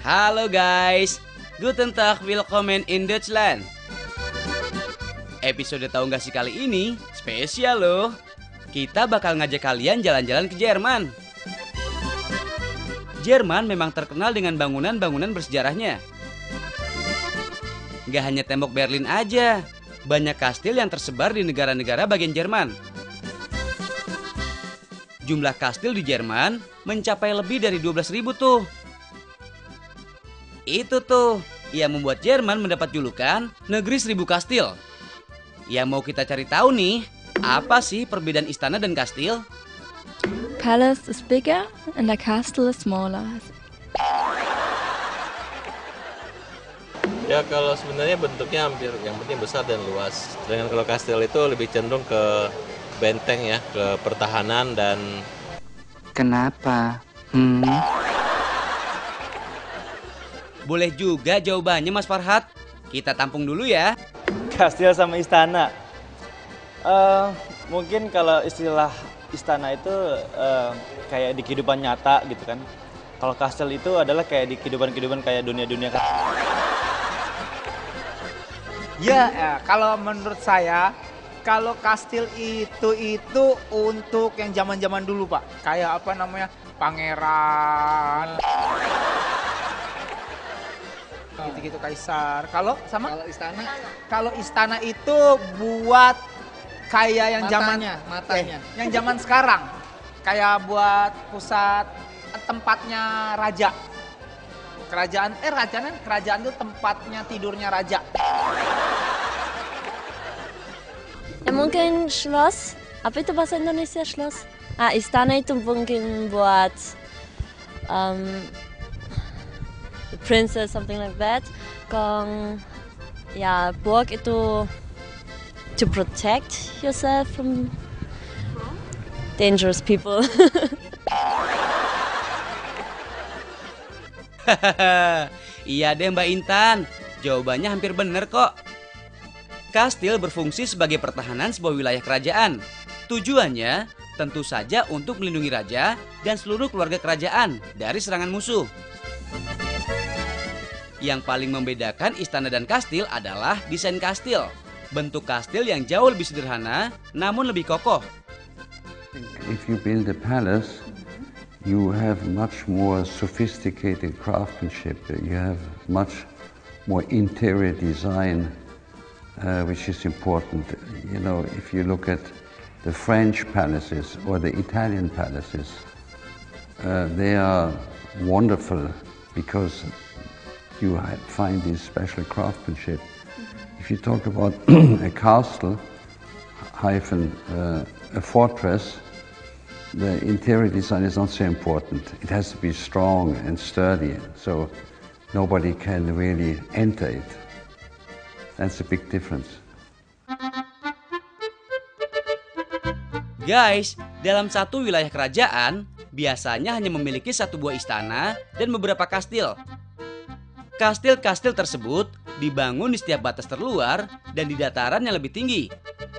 Halo guys, Guten Tag, willkommen in Deutschland. Episode tahu nggak sih kali ini spesial loh. Kita bakal ngajak kalian jalan-jalan ke Jerman. Jerman memang terkenal dengan bangunan-bangunan bersejarahnya. Nggak hanya tembok Berlin aja, banyak kastil yang tersebar di negara-negara bagian Jerman. Jumlah kastil di Jerman mencapai lebih dari 12.000 tuh. Itu tuh yang membuat Jerman mendapat julukan Negeri Seribu Kastil. Yang mau kita cari tahu nih, apa sih perbedaan istana dan kastil? Palace is bigger and the castle is smaller. Ya kalau sebenarnya bentuknya hampir yang penting besar dan luas. Dengan kalau kastil itu lebih cenderung ke benteng ya, ke pertahanan dan... Kenapa? Boleh juga jawabannya Mas Farhat. Kita tampung dulu ya. Kastil sama istana. Mungkin kalau istilah istana itu kayak di kehidupan nyata gitu kan. Kalau kastil itu adalah kayak di kehidupan kayak dunia-dunia. Ya, kalau menurut saya, kalau kastil itu untuk yang zaman-zaman dulu, Pak. Kayak apa namanya? Pangeran. Gitu-gitu kaisar. Kalau istana? Kalau istana itu buat kayak yang matanya. Yang zaman sekarang. Kayak buat pusat tempatnya raja. Kerajaan itu tempatnya tidurnya raja. Ya mungkin Schloss. Apa itu bahasa Indonesia Schloss? Istana itu mungkin buat the princess, something like that. Ya Burg itu to protect yourself from dangerous people. Iya deh Mbak Intan, jawabannya hampir bener kok. Kastil berfungsi sebagai pertahanan sebuah wilayah kerajaan. Tujuannya tentu saja untuk melindungi raja dan seluruh keluarga kerajaan dari serangan musuh. Yang paling membedakan istana dan kastil adalah desain kastil. Bentuk kastil yang jauh lebih sederhana namun lebih kokoh. If you build a palace, you have much more sophisticated craftsmanship. You have much more interior design, which is important. You know, if you look at the French palaces or the Italian palaces, they are wonderful because you find this special craftsmanship. If you talk about a castle, a fortress, the interior design is not so important. It has to be strong and sturdy, so nobody can really enter it. That's a big difference. Guys, dalam satu wilayah kerajaan, biasanya hanya memiliki satu buah istana dan beberapa kastil. Kastil-kastil tersebut dibangun di setiap batas terluar dan di dataran yang lebih tinggi.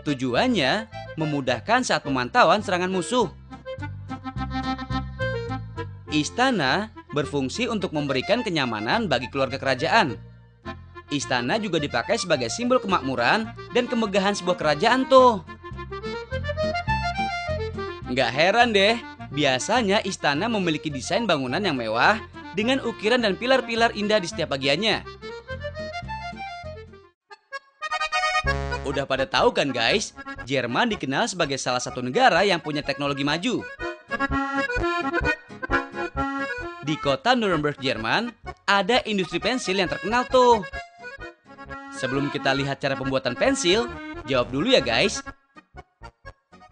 Tujuannya memudahkan saat pemantauan serangan musuh. Istana berfungsi untuk memberikan kenyamanan bagi keluarga kerajaan. Istana juga dipakai sebagai simbol kemakmuran dan kemegahan sebuah kerajaan tuh. Nggak heran deh, biasanya istana memiliki desain bangunan yang mewah dengan ukiran dan pilar-pilar indah di setiap bagiannya. Udah pada tahu kan guys, Jerman dikenal sebagai salah satu negara yang punya teknologi maju. Di kota Nuremberg, Jerman, ada industri pensil yang terkenal tuh. Sebelum kita lihat cara pembuatan pensil, jawab dulu ya guys.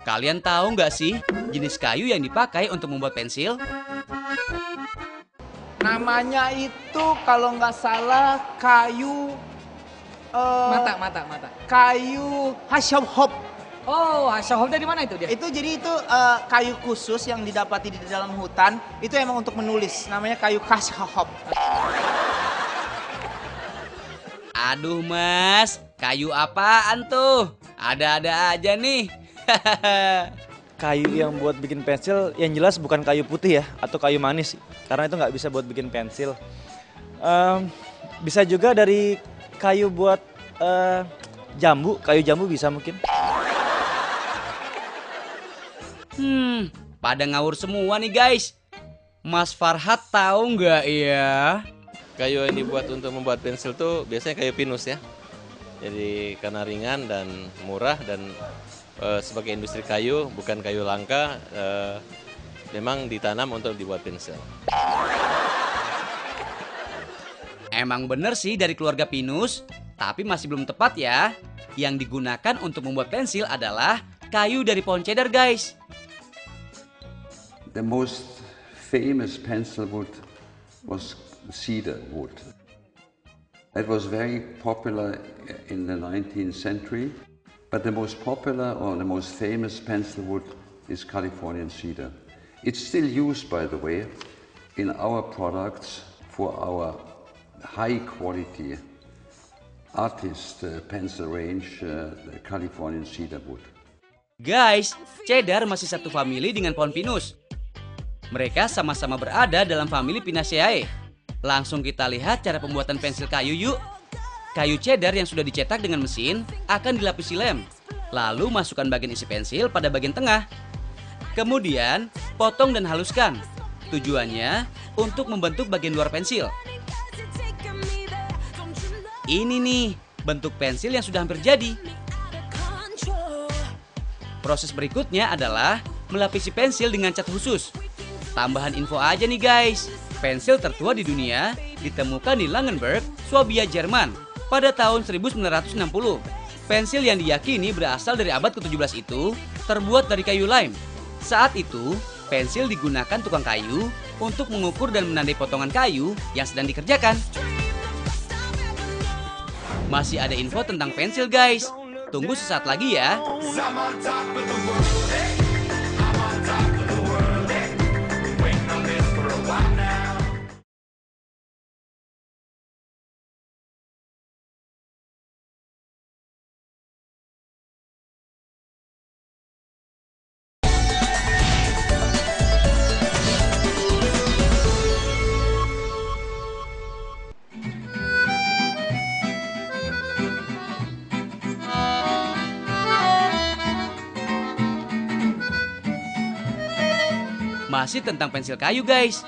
Kalian tahu nggak sih jenis kayu yang dipakai untuk membuat pensil? Namanya itu kalau nggak salah kayu... Mata. Kayu Hasselhoff. Oh, Hasselhoff dari mana itu dia? Itu kayu khusus yang didapati di dalam hutan. Itu emang untuk menulis. Namanya kayu Hasselhoff. Aduh mas, kayu apaan tuh? Ada-ada aja nih. Kayu yang buat bikin pensil yang jelas bukan kayu putih ya, atau kayu manis. Karena itu nggak bisa buat bikin pensil. Bisa juga dari kayu buat jambu, kayu jambu bisa mungkin. Pada ngawur semua nih guys. Mas Farhat tahu nggak ya? Kayu yang dibuat untuk membuat pensil tuh biasanya kayu pinus ya. Jadi karena ringan dan murah dan sebagai industri kayu, bukan kayu langka, memang ditanam untuk dibuat pensil. Emang bener sih dari keluarga pinus, tapi masih belum tepat ya. Yang digunakan untuk membuat pensil adalah kayu dari pohon cedar guys. The most famous pencil wood was cedar wood. It was very popular in the 19th century, but the most popular or the most famous pencil wood is Californian cedar. It's still used, by the way, in our products for our high quality artist pencil range, the Californian cedar wood. Guys, cedar masih satu famili dengan pohon pinus. Mereka sama-sama berada dalam famili Pinaceae. Langsung kita lihat cara pembuatan pensil kayu yuk. Kayu cedar yang sudah dicetak dengan mesin akan dilapisi lem. Lalu masukkan bagian isi pensil pada bagian tengah. Kemudian potong dan haluskan. Tujuannya untuk membentuk bagian luar pensil. Ini nih bentuk pensil yang sudah hampir jadi. Proses berikutnya adalah melapisi pensil dengan cat khusus. Tambahan info aja nih guys, pensil tertua di dunia ditemukan di Langenberg, Swabia, Jerman pada tahun 1960. Pensil yang diyakini berasal dari abad ke-17 itu terbuat dari kayu lime. Saat itu, pensil digunakan tukang kayu untuk mengukur dan menandai potongan kayu yang sedang dikerjakan. Masih ada info tentang pensil guys, tunggu sesaat lagi ya. Masih tentang pensil kayu guys.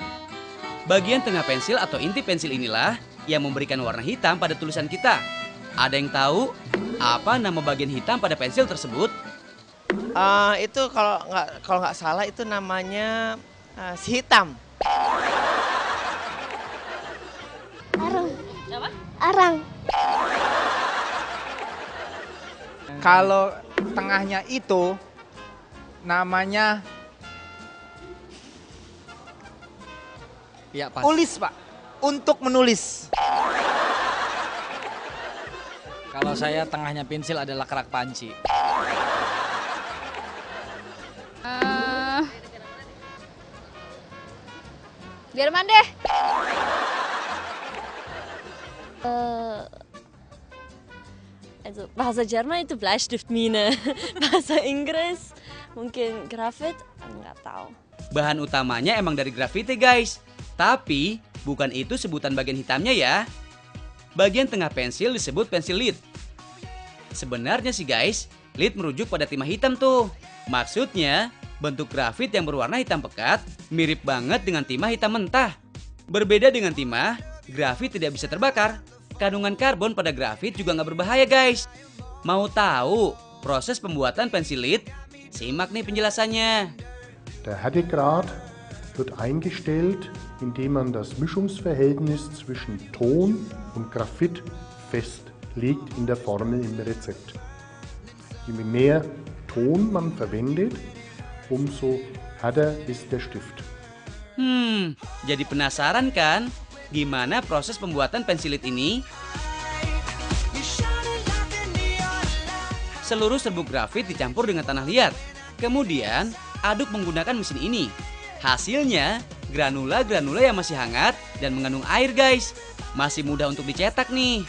Bagian tengah pensil atau inti pensil inilah yang memberikan warna hitam pada tulisan kita. Ada yang tahu apa nama bagian hitam pada pensil tersebut? Itu kalau nggak salah itu namanya si hitam. Arang. Apa? Arang. Kalau tengahnya itu namanya Ya, pas. ulis, Pak. Untuk menulis. Kalau saya tengahnya pensil adalah kerak panci. Jerman deh. Also bahasa Jerman itu Bleistiftmine. Bahasa Inggris mungkin grafit, nggak tahu. Bahan utamanya emang dari grafiti guys. Tapi bukan itu sebutan bagian hitamnya ya. Bagian tengah pensil disebut pensil lead. Sebenarnya sih guys, lead merujuk pada timah hitam tuh. Maksudnya, bentuk grafit yang berwarna hitam pekat mirip banget dengan timah hitam mentah. Berbeda dengan timah, grafit tidak bisa terbakar. Kandungan karbon pada grafit juga nggak berbahaya guys. Mau tahu proses pembuatan pensil lead? Simak nih penjelasannya. Der Härtegrad wird eingestellt, indem man das Mischungsverhältnis zwischen Ton und Graphit festlegt in der Formel im Rezept. Je mehr Ton man verwendet, umso härter ist der Stift. Jadi penasaran kan? Gimana proses pembuatan pensil lead ini? Seluruh serbuk grafit dicampur dengan tanah liat. Kemudian, aduk menggunakan mesin ini. Hasilnya, granula-granula yang masih hangat dan mengandung air guys. Masih mudah untuk dicetak nih.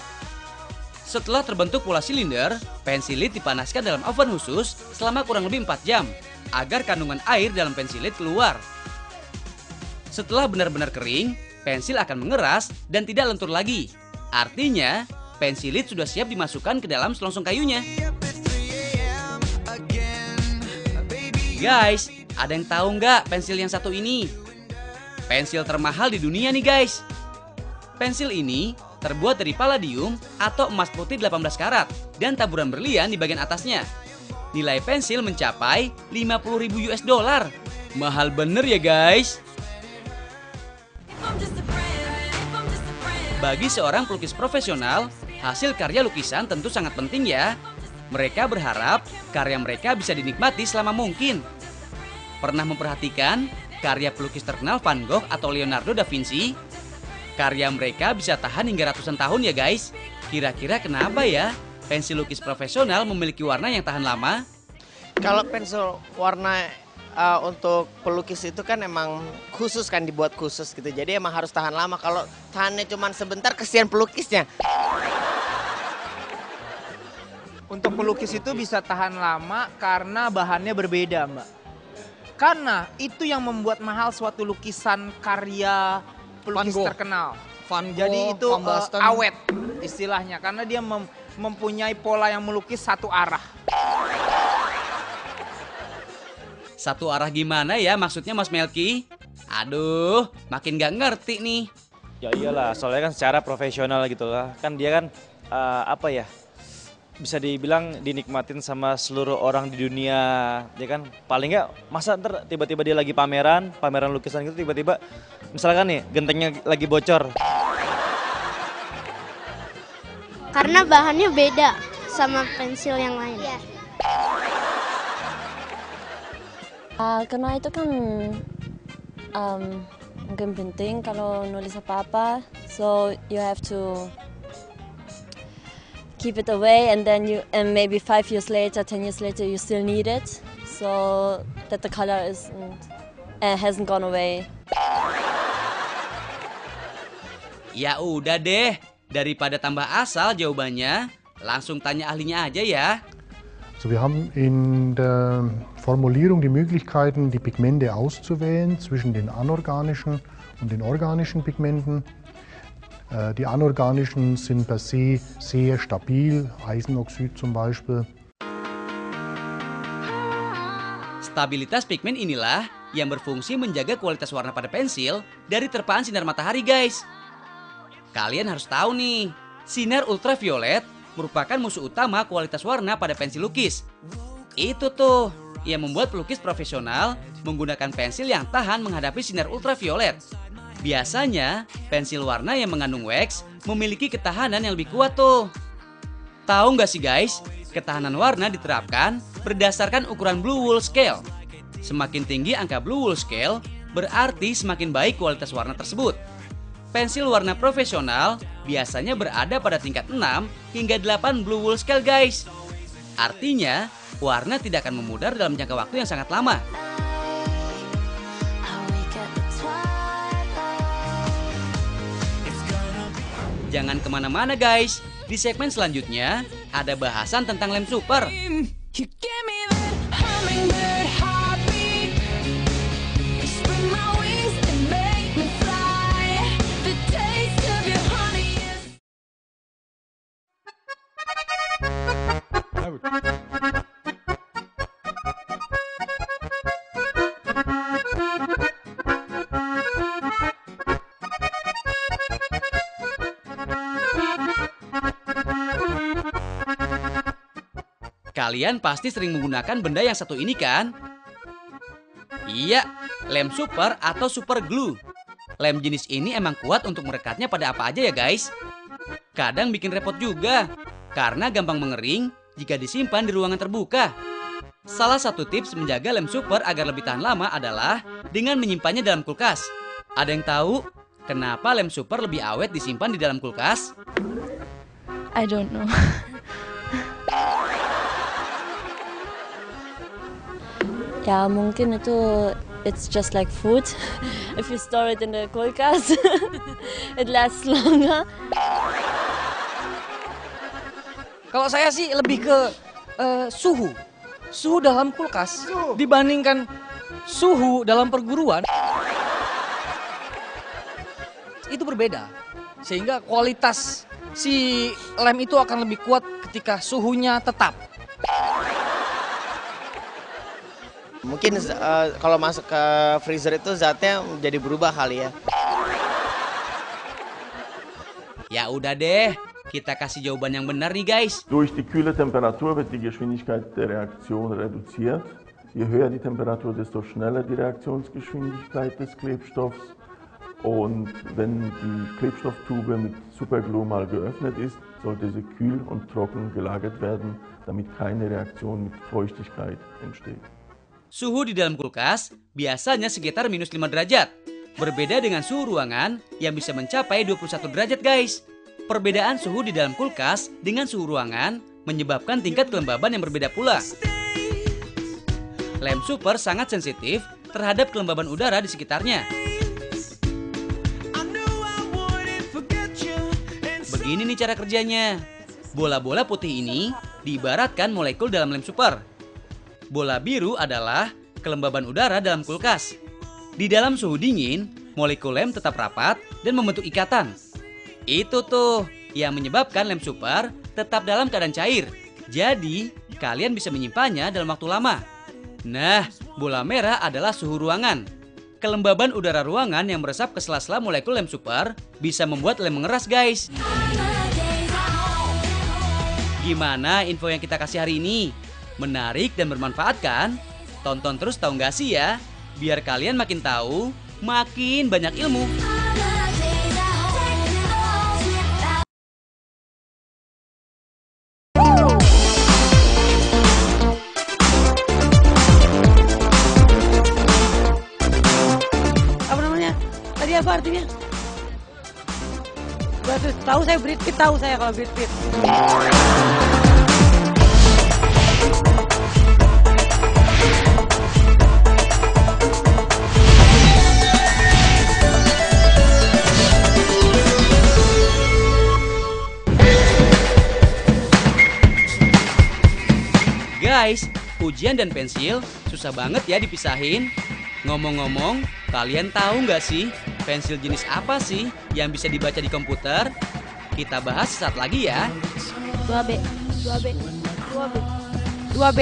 Setelah terbentuk pola silinder, pensil lead dipanaskan dalam oven khusus selama kurang lebih 4 jam agar kandungan air dalam pensil lead keluar. Setelah benar-benar kering, pensil akan mengeras dan tidak lentur lagi. Artinya, pensilit sudah siap dimasukkan ke dalam selongsong kayunya. Guys, ada yang tahu nggak pensil yang satu ini? Pensil termahal di dunia nih guys. Pensil ini terbuat dari palladium atau emas putih 18 karat dan taburan berlian di bagian atasnya. Nilai pensil mencapai 50.000 US dollar. Mahal bener ya guys. Bagi seorang pelukis profesional, hasil karya lukisan tentu sangat penting ya. Mereka berharap karya mereka bisa dinikmati selama mungkin. Pernah memperhatikan karya pelukis terkenal Van Gogh atau Leonardo da Vinci? Karya mereka bisa tahan hingga ratusan tahun ya guys. Kira-kira kenapa ya pensil lukis profesional memiliki warna yang tahan lama? Kalau pensil warna untuk pelukis itu kan emang khusus kan, dibuat khusus gitu. Jadi emang harus tahan lama. Kalau tahannya cuma sebentar, kesian pelukisnya. Untuk pelukis itu bisa tahan lama karena bahannya berbeda, Mbak. Karena itu yang membuat mahal suatu lukisan karya pelukis terkenal. Van Gogh, Jadi itu Van Basten. awet istilahnya, karena dia mempunyai pola yang melukis satu arah. Satu arah gimana ya maksudnya Mas Melki? Aduh, makin gak ngerti nih. Ya iyalah, soalnya kan secara profesional gitu lah. Kan dia kan apa ya, bisa dibilang dinikmatin sama seluruh orang di dunia. Ya kan, paling nggak masa ntar tiba-tiba dia lagi pameran lukisan gitu, tiba-tiba misalkan nih gentengnya lagi bocor. Karena bahannya beda sama pensil yang lain. Karena itu kan mungkin penting kalau nulis apa-apa, so you have to keep it away, and then and maybe 5 years later, 10 years later, you still need it, so that the color hasn't gone away. Ya udah deh, daripada tambah asal jawabannya, langsung tanya ahlinya aja ya. Also wir haben in der Formulierung die Möglichkeiten, die Pigmente auszuwählen zwischen den anorganischen und den organischen Pigmenten. Die anorganischen sind per se sehr stabil, Eisenoxid zum Beispiel. Stabilitas pigmen inilah yang berfungsi menjaga kualitas warna pada pensil dari terpaan sinar matahari guys. Kalian harus tahu nih, sinar ultraviolet merupakan musuh utama kualitas warna pada pensil lukis. Itu tuh yang membuat pelukis profesional menggunakan pensil yang tahan menghadapi sinar ultraviolet. Biasanya, pensil warna yang mengandung wax memiliki ketahanan yang lebih kuat tuh. Tahu nggak sih guys, ketahanan warna diterapkan berdasarkan ukuran Blue Wool Scale. Semakin tinggi angka Blue Wool Scale, berarti semakin baik kualitas warna tersebut. Pensil warna profesional biasanya berada pada tingkat 6 hingga 8 Blue Wool Scale guys. Artinya, warna tidak akan memudar dalam jangka waktu yang sangat lama. Jangan kemana-mana guys, di segmen selanjutnya ada bahasan tentang lem super. Kalian pasti sering menggunakan benda yang satu ini kan? Iya, lem super atau super glue. Lem jenis ini emang kuat untuk merekatnya pada apa aja ya guys. Kadang bikin repot juga, karena gampang mengering jika disimpan di ruangan terbuka. Salah satu tips menjaga lem super agar lebih tahan lama adalah dengan menyimpannya dalam kulkas. Ada yang tahu kenapa lem super lebih awet disimpan di dalam kulkas? I don't know. Ya mungkin itu it's just like food. If you store it in the kulkas, it lasts longer. Kalau saya sih lebih ke suhu dalam kulkas dibandingkan suhu dalam perguruan. berbeda. Sehingga kualitas si lem itu akan lebih kuat ketika suhunya tetap. Mungkin kalau masuk ke freezer itu zatnya jadi berubah kali ya. Ya udah deh, kita kasih jawaban yang benar nih guys. Durch die kühle Temperatur wird die Geschwindigkeit der Reaktion reduziert. Je höher die Temperatur, desto schneller die Reaktionsgeschwindigkeit des Klebstoffs. Und wenn die Klebstofftube mit Superglue mal geöffnet ist, sollte sie kühl und trocken gelagert werden, damit keine Reaktion mit Feuchtigkeit entsteht. Suhu di dalam kulkas biasanya sekitar -5 derajat. Berbeda dengan suhu ruangan yang bisa mencapai 21 derajat guys. Perbedaan suhu di dalam kulkas dengan suhu ruangan menyebabkan tingkat kelembaban yang berbeda pula. Lem super sangat sensitif terhadap kelembaban udara di sekitarnya. Begini nih cara kerjanya. Bola-bola putih ini diibaratkan molekul dalam lem super. Bola biru adalah kelembaban udara dalam kulkas. Di dalam suhu dingin, molekul lem tetap rapat dan membentuk ikatan. Itu tuh yang menyebabkan lem super tetap dalam keadaan cair. Jadi, kalian bisa menyimpannya dalam waktu lama. Nah, bola merah adalah suhu ruangan. Kelembaban udara ruangan yang meresap ke sela-sela molekul lem super bisa membuat lem mengeras, guys. Gimana info yang kita kasih hari ini? Menarik dan bermanfaat kan? Tonton terus tahu nggak sih ya? Biar kalian makin tahu, makin banyak ilmu. Apa namanya? Tadi apa artinya? Tahu saya Brad Pitt, tahu saya kalau Brad Pitt. Guys, ujian dan pensil susah banget ya dipisahin. Ngomong-ngomong, kalian tahu nggak sih pensil jenis apa sih yang bisa dibaca di komputer? Kita bahas sesaat lagi ya. 2B, 2B, 2B, 2B.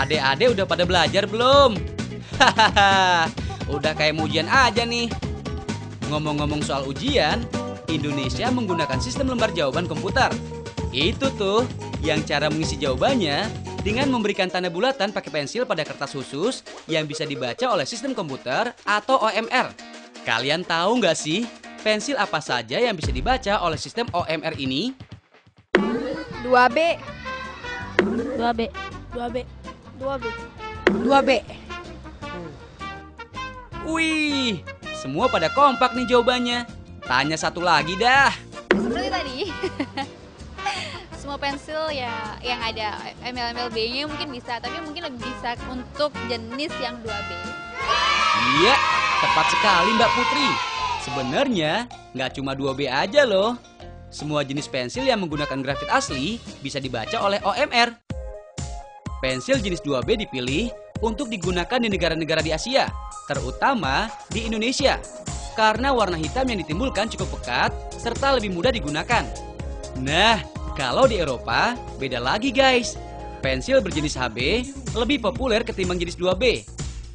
Adek-adek udah pada belajar belum? Hahaha, udah kayak mau ujian aja nih. Ngomong-ngomong soal ujian, Indonesia menggunakan sistem lembar jawaban komputer. Itu tuh yang cara mengisi jawabannya dengan memberikan tanda bulatan pakai pensil pada kertas khusus yang bisa dibaca oleh sistem komputer atau OMR. Kalian tahu nggak sih pensil apa saja yang bisa dibaca oleh sistem OMR ini? 2B. 2B, 2B, 2B, 2B. Wih, semua pada kompak nih jawabannya. Tanya satu lagi dah. Seperti tadi. Semua pensil ya yang ada MLB-nya mungkin bisa, tapi mungkin lebih bisa untuk jenis yang 2B. Iya, tepat sekali Mbak Putri. Sebenarnya nggak cuma 2B aja loh. Semua jenis pensil yang menggunakan grafit asli bisa dibaca oleh OMR. Pensil jenis 2B dipilih untuk digunakan di negara-negara di Asia, terutama di Indonesia, karena warna hitam yang ditimbulkan cukup pekat serta lebih mudah digunakan. Nah, kalau di Eropa, beda lagi guys. Pensil berjenis HB lebih populer ketimbang jenis 2B.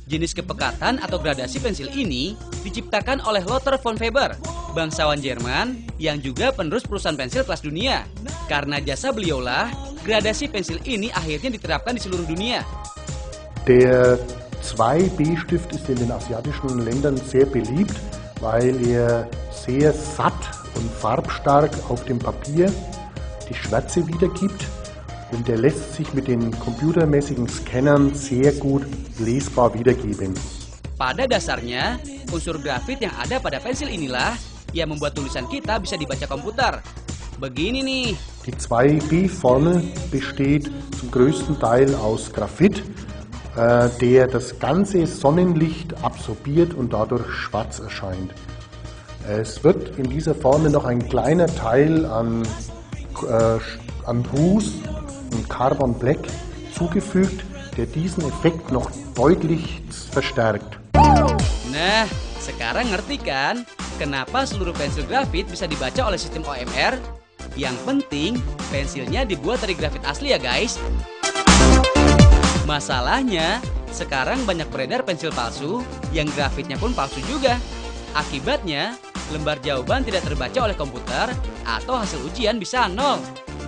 Jenis kepekatan atau gradasi pensil ini diciptakan oleh Lothar von Weber, bangsawan Jerman yang juga penerus perusahaan pensil kelas dunia. Karena jasa beliaulah, gradasi pensil ini akhirnya diterapkan di seluruh dunia. Der 2B-Stift ist in den asiatischen Ländern sehr beliebt, weil er sehr satt und farbstark auf dem Papier die Schwärze wiedergibt. Und er lässt sich mit den computermäßigen Scannern sehr gut lesbar wiedergeben. Pada dasarnya, unsur grafit yang ada pada pensil inilah yang membuat tulisan kita bisa dibaca komputer. Begini nih. Die 2B-Formel besteht zum größten Teil aus Graphit, der das ganze Sonnenlicht absorbiert und dadurch schwarz erscheint. Es wird in dieser Formel noch ein kleiner Teil an Ruß und Carbon Black zugefügt, der diesen Effekt noch deutlich verstärkt. Nah, sekarang ngerti kan kenapa seluruh pensil grafit bisa dibaca oleh sistem OMR? Yang penting pensilnya dibuat dari grafit asli ya guys. Masalahnya, sekarang banyak beredar pensil palsu yang grafitnya pun palsu juga. Akibatnya, lembar jawaban tidak terbaca oleh komputer atau hasil ujian bisa 0.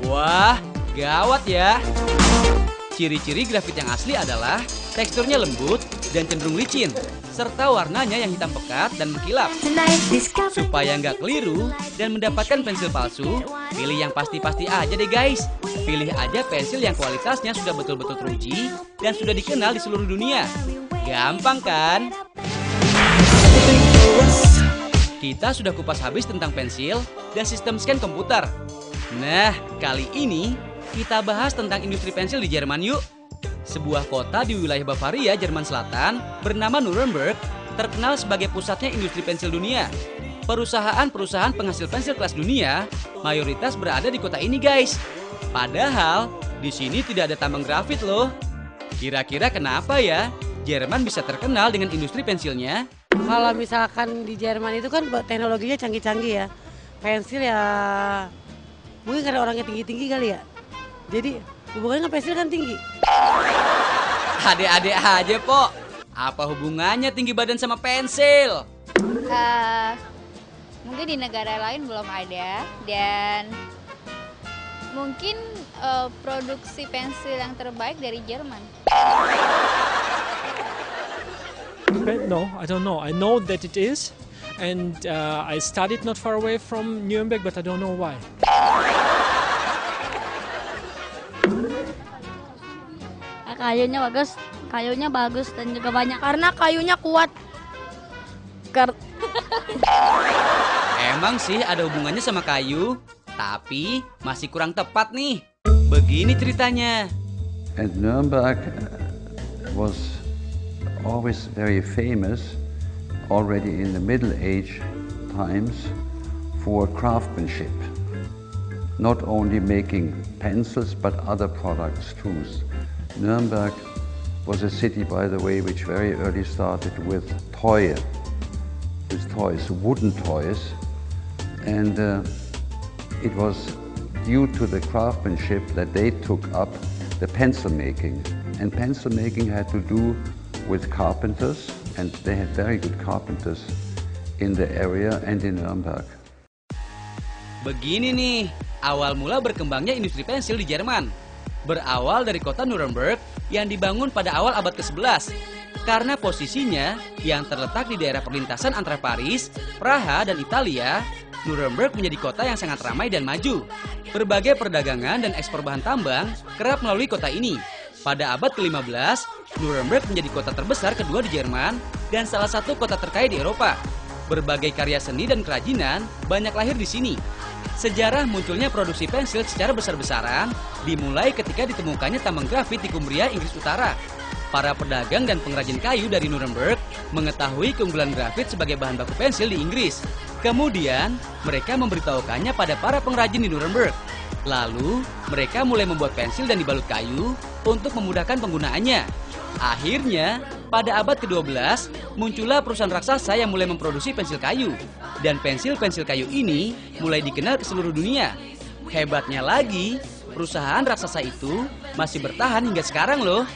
Wah, gawat ya. Ciri-ciri grafit yang asli adalah teksturnya lembut dan cenderung licin, serta warnanya yang hitam pekat dan mengkilap. Supaya nggak keliru dan mendapatkan pensil palsu, pilih yang pasti-pasti aja deh guys. Pilih aja pensil yang kualitasnya sudah betul-betul teruji dan sudah dikenal di seluruh dunia. Gampang kan? Kita sudah kupas habis tentang pensil dan sistem scan komputer. Nah, kali ini kita bahas tentang industri pensil di Jerman yuk. Sebuah kota di wilayah Bavaria, Jerman Selatan, bernama Nuremberg, terkenal sebagai pusatnya industri pensil dunia. Perusahaan-perusahaan penghasil pensil kelas dunia mayoritas berada di kota ini guys. Padahal, di sini tidak ada tambang grafit loh. Kira-kira kenapa ya Jerman bisa terkenal dengan industri pensilnya? Kalau misalkan di Jerman itu kan teknologinya canggih-canggih ya. Pensil ya mungkin karena orangnya tinggi-tinggi kali ya. Jadi hubungannya pensil kan tinggi. Adek-adek aja, Pok. Apa hubungannya tinggi badan sama pensil? Mungkin di negara lain belum ada dan mungkin produksi pensil yang terbaik dari Jerman. No, I don't know. I know that it is, and I studied not far away from Nuremberg, but I don't know why. Kayunya bagus dan juga banyak karena kayunya kuat. Emang sih ada hubungannya sama kayu, tapi masih kurang tepat nih. Begini ceritanya. And Nuremberg was always very famous already in the Middle Age times for craftsmanship. Not only making pencils but other products too. Nuremberg was a city, by the way, which very early started with toys, wooden toys, and it was due to the craftsmanship that they took up the pencil making. And pencil making had to do with carpenters, and they had very good carpenters in the area and in Nuremberg. Begini nih, awal mula berkembangnya industri pensil di Jerman. Berawal dari kota Nuremberg yang dibangun pada awal abad ke-11. Karena posisinya yang terletak di daerah perlintasan antara Paris, Praha, dan Italia, Nuremberg menjadi kota yang sangat ramai dan maju. Berbagai perdagangan dan ekspor bahan tambang kerap melalui kota ini. Pada abad ke-15, Nuremberg menjadi kota terbesar kedua di Jerman dan salah satu kota terkaya di Eropa. Berbagai karya seni dan kerajinan banyak lahir di sini. Sejarah munculnya produksi pensil secara besar-besaran dimulai ketika ditemukannya tambang grafit di Cumbria, Inggris Utara. Para pedagang dan pengrajin kayu dari Nuremberg mengetahui keunggulan grafit sebagai bahan baku pensil di Inggris. Kemudian, mereka memberitahukannya pada para pengrajin di Nuremberg. Lalu, mereka mulai membuat pensil dan dibalut kayu untuk memudahkan penggunaannya. Akhirnya, pada abad ke-12, muncullah perusahaan raksasa yang mulai memproduksi pensil kayu. Dan pensil-pensil kayu ini mulai dikenal ke seluruh dunia. Hebatnya lagi, perusahaan raksasa itu masih bertahan hingga sekarang loh.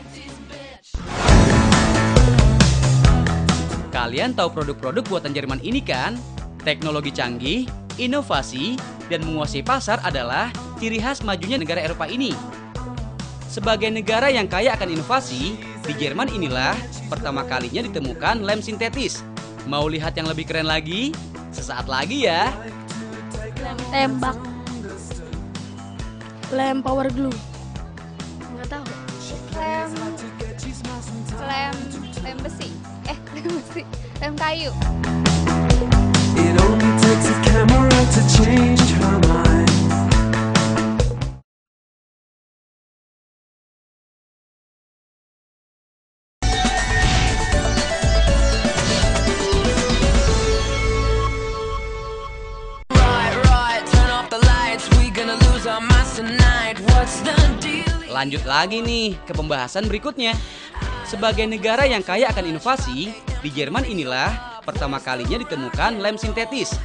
Kalian tahu produk-produk buatan Jerman ini kan? Teknologi canggih, inovasi, dan menguasai pasar adalah ciri khas majunya negara Eropa ini. Sebagai negara yang kaya akan inovasi, di Jerman inilah pertama kalinya ditemukan lem sintetis. Mau lihat yang lebih keren lagi? Sesaat lagi ya. Lem tembak. Lem power glue. Nggak tahu. Lem besi. Lem besi. Lem kayu. It only takes a camera to change her mind. Lanjut lagi nih ke pembahasan berikutnya. Sebagai negara yang kaya akan inovasi, di Jerman inilah pertama kalinya ditemukan lem sintetis.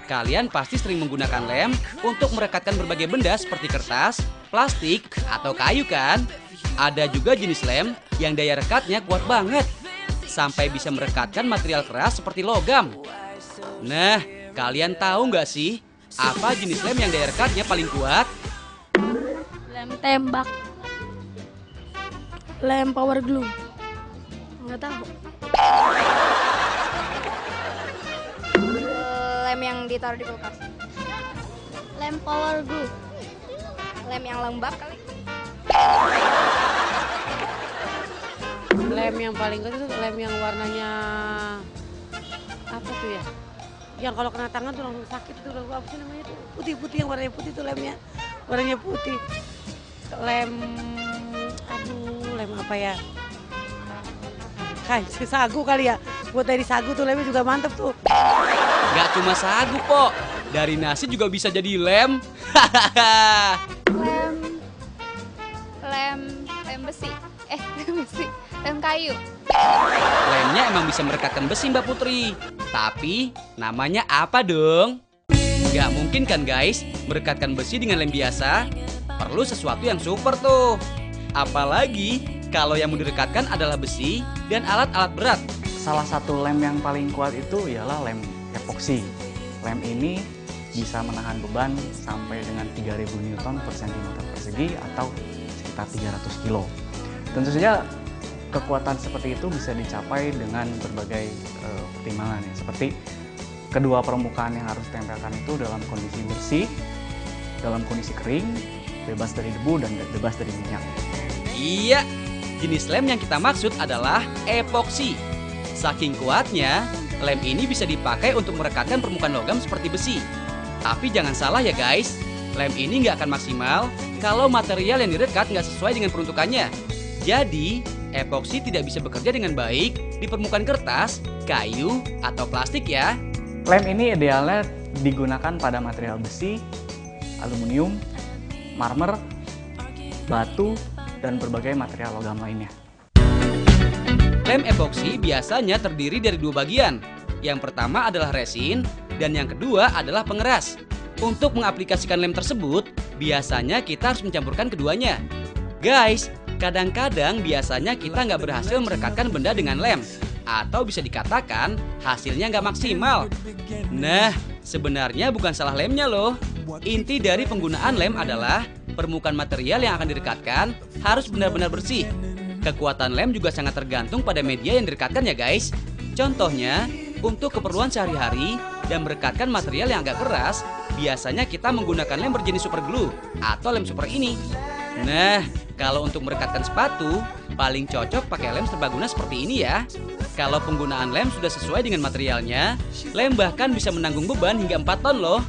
Kalian pasti sering menggunakan lem untuk merekatkan berbagai benda seperti kertas, plastik, atau kayu kan? Ada juga jenis lem yang daya rekatnya kuat banget, sampai bisa merekatkan material keras seperti logam. Nah, kalian tahu nggak sih apa jenis lem yang daya rekatnya paling kuat? Lem tembak. Lem power glue. Nggak tahu. Lem yang ditaruh di kulkas. Lem power glue. Lem yang lembab kali. Lem yang paling kuat itu lem yang warnanya apa tuh ya? Yang kalau kena tangan tuh langsung sakit tuh, apa sih namanya tuh? Putih-putih, yang warnanya putih tuh lemnya. Warnanya putih. Lem apa ya? Kayak sagu kali ya. Buat dari sagu tuh lemnya juga mantep tuh. Gak cuma sagu, Pok. Dari nasi juga bisa jadi lem. Lem besi. Lem besi. Lem kayu. Lemnya emang bisa merekatkan besi, Mbak Putri. Tapi namanya apa dong? Gak mungkin kan guys, merekatkan besi dengan lem biasa. Perlu sesuatu yang super tuh. Apalagi kalau yang mau direkatkan adalah besi dan alat-alat berat. Salah satu lem yang paling kuat itu ialah lem epoksi. Lem ini bisa menahan beban sampai dengan 3000 Newton per cm persegi atau sekitar 300 kilo. Tentu saja kekuatan seperti itu bisa dicapai dengan berbagai pertimbangan ya. Seperti kedua permukaan yang harus ditempelkan itu dalam kondisi bersih, dalam kondisi kering, bebas dari debu dan bebas dari minyak. Iya, jenis lem yang kita maksud adalah epoksi. Saking kuatnya, lem ini bisa dipakai untuk merekatkan permukaan logam seperti besi. Tapi jangan salah ya guys, lem ini nggak akan maksimal kalau material yang direkat nggak sesuai dengan peruntukannya. Jadi, epoksi tidak bisa bekerja dengan baik di permukaan kertas, kayu, atau plastik ya. Lem ini idealnya digunakan pada material besi, aluminium, marmer, batu, dan berbagai material logam lainnya. Lem epoksi biasanya terdiri dari dua bagian. Yang pertama adalah resin, dan yang kedua adalah pengeras. Untuk mengaplikasikan lem tersebut, biasanya kita harus mencampurkan keduanya. Guys, kadang-kadang biasanya kita nggak berhasil merekatkan benda dengan lem, atau bisa dikatakan hasilnya nggak maksimal. Nah, sebenarnya bukan salah lemnya loh. Inti dari penggunaan lem adalah permukaan material yang akan direkatkan harus benar-benar bersih. Kekuatan lem juga sangat tergantung pada media yang direkatkan ya guys. Contohnya, untuk keperluan sehari-hari dan merekatkan material yang agak keras, biasanya kita menggunakan lem berjenis super glue atau lem super ini. Nah, kalau untuk merekatkan sepatu, paling cocok pakai lem serbaguna seperti ini ya. Kalau penggunaan lem sudah sesuai dengan materialnya, lem bahkan bisa menanggung beban hingga 4 ton loh.